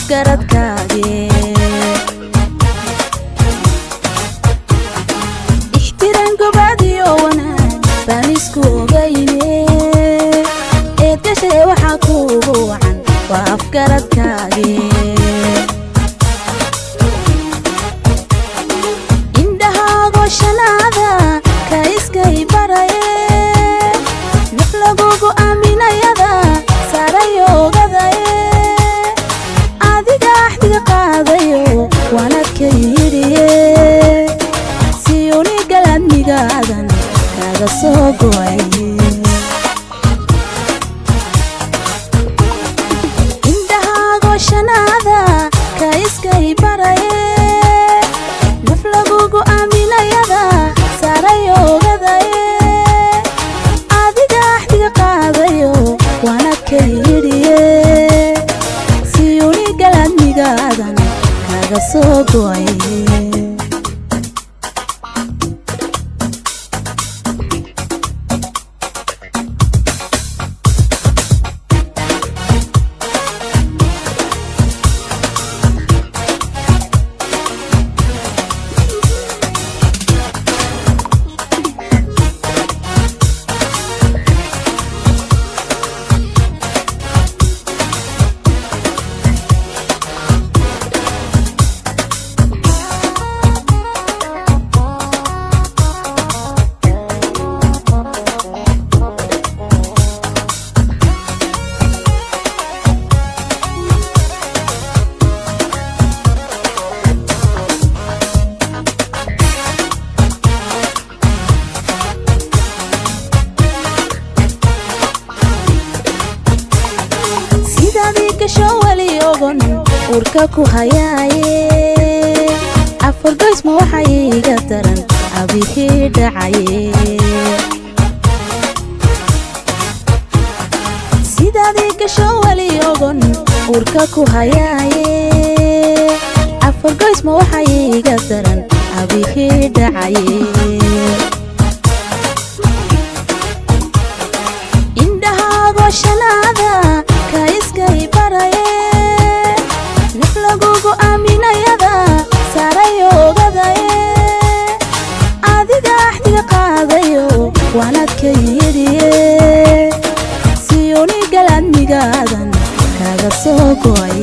afgaradkaage ixtiraan gobadiyo wanaag baan isku ogayne eed gashay waxaa kuugu wacan waa afgaradkaage indhahaago shanaada ka iskay baraye naf lagugu aaminayada sarayogadaye adiga axdiga qaadayo waanadka yidhiye siyuni galadnigaadan kaaga soo go'ay indhahaago shanaada ka iskay baraye naf lagugu aaminayada sarayogadaye adiga axdiga qaadayo waanadka yidhiye siyuni galadnigaadan kaaga soo go'ay shawali ogon urka ku hayaaye afar goysma waxay iga daran abikii dhacaye sidaadii gashawali ogon urka ku hayaaye afar goysma waxay iga daran abikii dhacaye indhahaago shanaada ka iskay baraye naf lagugu aaminayada sarayogadaye adiga axdiga qaadayo waanadka yidhiye siyuni galadnigaadan kaaga soo go'ay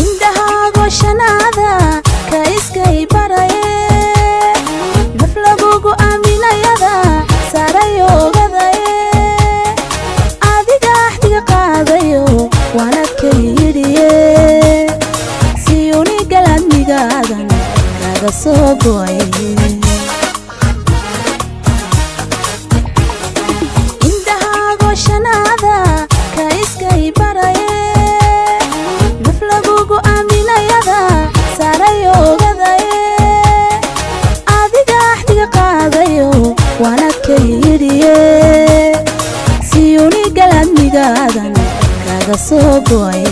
indhahaago shanaada ka iskay baraye naf lagugu aaminayada sarayogadaye adiga axdiga qaadayo waanadka yidhiye siyuni galadnigaadan kaaga soo go'ay indhahaago shanaada ka iskay baraye naf lagugu aaminayada sarayogadaye adiga axdiga qaadayo waanadka yidhiye siyuni galadnigaadan kaaga soo go'ay